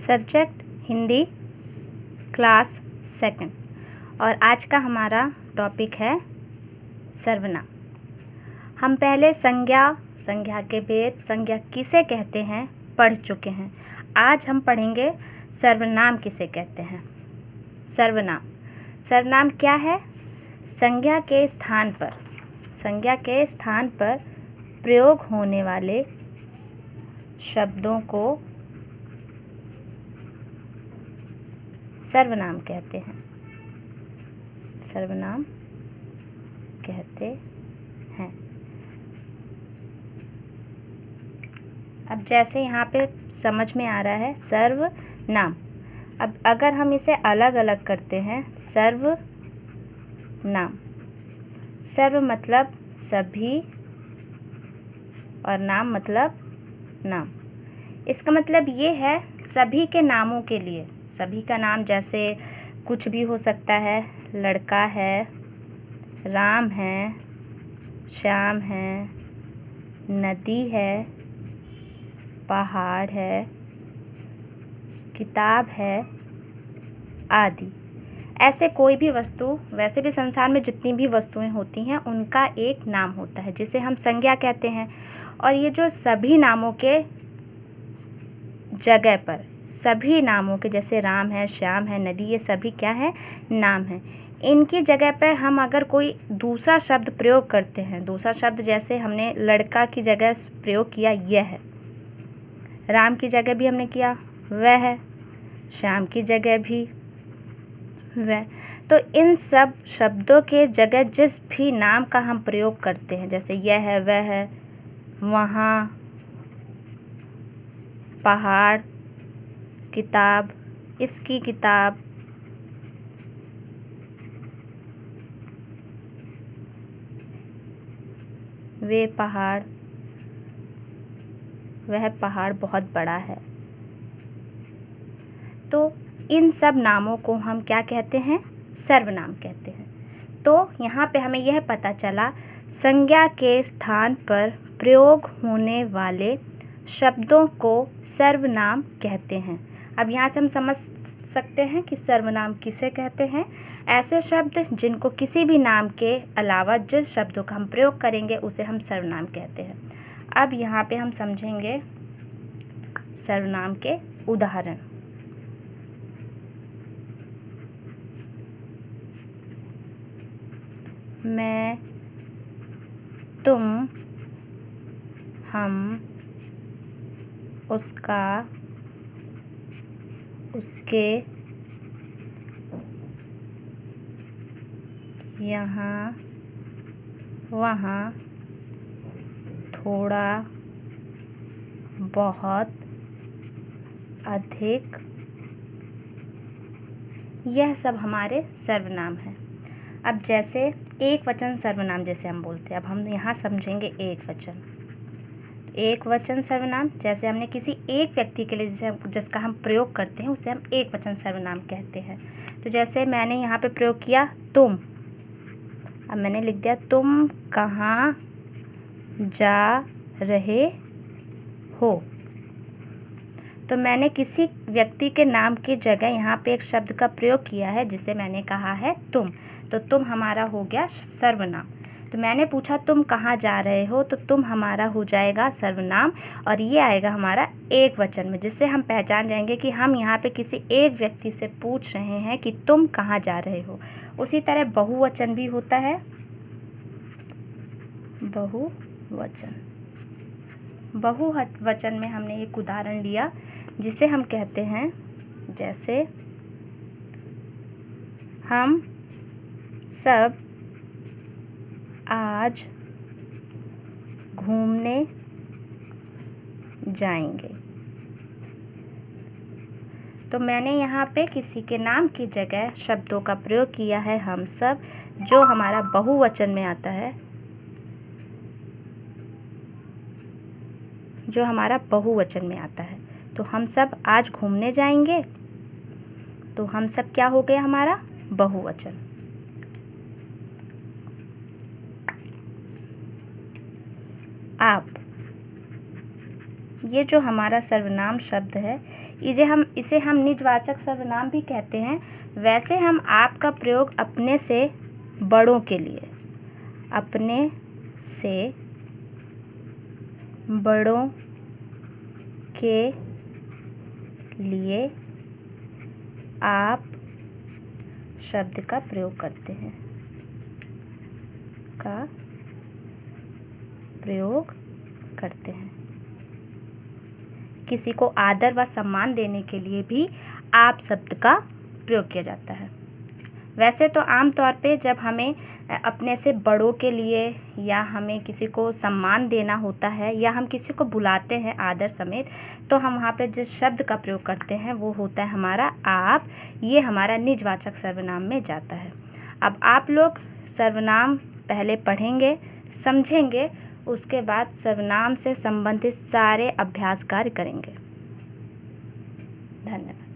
Subject Hindi, class second. और आज का हमारा टॉपिक है सर्वनाम। हम पहले संज्ञा के भेद, संज्ञा किसे कहते हैं पढ़ चुके हैं। आज हम पढ़ेंगे सर्वनाम किसे कहते हैं। सर्वनाम क्या है? संज्ञा के स्थान पर प्रयोग होने वाले शब्दों को सर्वनाम कहते हैं। सर्वनाम कहते हैं। अब जैसे यहाँ पे समझ में आ रहा है सर्वनाम। अब अगर हम इसे अलग अलग करते हैं, सर्वनाम, सर्व मतलब सभी और नाम मतलब नाम। इसका मतलब ये है सभी के नामों के लिए। सभी का नाम जैसे कुछ भी हो सकता है, लड़का है, राम है, श्याम है, नदी है, पहाड़ है, किताब है आदि। ऐसे कोई भी वस्तु, वैसे भी संसार में जितनी भी वस्तुएं होती हैं उनका एक नाम होता है जिसे हम संज्ञा कहते हैं। और ये जो सभी नामों के जगह पर, सभी नामों के जैसे राम है, श्याम है, नदी, ये सभी क्या है? नाम है। इनकी जगह पर हम अगर कोई दूसरा शब्द प्रयोग करते हैं, दूसरा शब्द जैसे हमने लड़का की जगह प्रयोग किया यह है, राम की जगह भी हमने किया वह है, श्याम की जगह भी वह, तो इन सब शब्दों के जगह जिस भी नाम का हम प्रयोग करते हैं, जैसे यह है, वह है, वहाँ, पहाड़, किताब, इसकी किताब, वे पहाड़, वह पहाड़ बहुत बड़ा है। तो इन सब नामों को हम क्या कहते हैं? सर्वनाम कहते हैं। तो यहाँ पे हमें यह पता चला संज्ञा के स्थान पर प्रयोग होने वाले शब्दों को सर्वनाम कहते हैं। अब यहाँ से हम समझ सकते हैं कि सर्वनाम किसे कहते हैं। ऐसे शब्द जिनको किसी भी नाम के अलावा जिस शब्दों का हम प्रयोग करेंगे उसे हम सर्वनाम कहते हैं। अब यहाँ पे हम समझेंगे सर्वनाम के उदाहरण। मैं, तुम, हम, उसका, उसके, यहाँ, वहाँ, थोड़ा, बहुत, अधिक, यह सब हमारे सर्वनाम हैं। अब जैसे एक वचन सर्वनाम जैसे हम बोलते हैं, अब हम यहाँ समझेंगे एक वचन। एक वचन सर्वनाम जैसे हमने किसी एक व्यक्ति के लिए जिसका हम प्रयोग करते हैं उसे हम एक वचन सर्वनाम कहते हैं। तो जैसे मैंने यहाँ पे प्रयोग किया तुम, अब मैंने लिख दिया तुम कहाँ जा रहे हो। तो मैंने किसी व्यक्ति के नाम की जगह यहाँ पे एक शब्द का प्रयोग किया है जिसे मैंने कहा है तुम। तो तुम हमारा हो गया सर्वनाम। तो मैंने पूछा तुम कहाँ जा रहे हो, तो तुम हमारा हो जाएगा सर्वनाम और ये आएगा हमारा एक वचन में, जिससे हम पहचान जाएंगे कि हम यहाँ पे किसी एक व्यक्ति से पूछ रहे हैं कि तुम कहाँ जा रहे हो। उसी तरह बहुवचन भी होता है। बहुवचन में हमने एक उदाहरण लिया जिसे हम कहते हैं, जैसे हम सब आज घूमने जाएंगे। तो मैंने यहाँ पे किसी के नाम की जगह शब्दों का प्रयोग किया है हम सब, जो हमारा बहुवचन में आता है, जो हमारा बहुवचन में आता है। तो हम सब आज घूमने जाएंगे, तो हम सब क्या हो गया हमारा? बहुवचन। आप, ये जो हमारा सर्वनाम शब्द है, इसे हम निजवाचक सर्वनाम भी कहते हैं। वैसे हम आप का प्रयोग अपने से बड़ों के लिए, अपने से बड़ों के लिए आप शब्द का प्रयोग करते हैं, किसी को आदर व सम्मान देने के लिए भी आप शब्द का प्रयोग किया जाता है। वैसे तो आमतौर पे जब हमें अपने से बड़ों के लिए या हमें किसी को सम्मान देना होता है या हम किसी को बुलाते हैं आदर समेत, तो हम वहाँ पे जिस शब्द का प्रयोग करते हैं वो होता है हमारा आप। ये हमारा निजवाचक सर्वनाम में जाता है। अब आप लोग सर्वनाम पहले पढ़ेंगे, समझेंगे, उसके बाद सर्वनाम से संबंधित सारे अभ्यास कार्य करेंगे। धन्यवाद।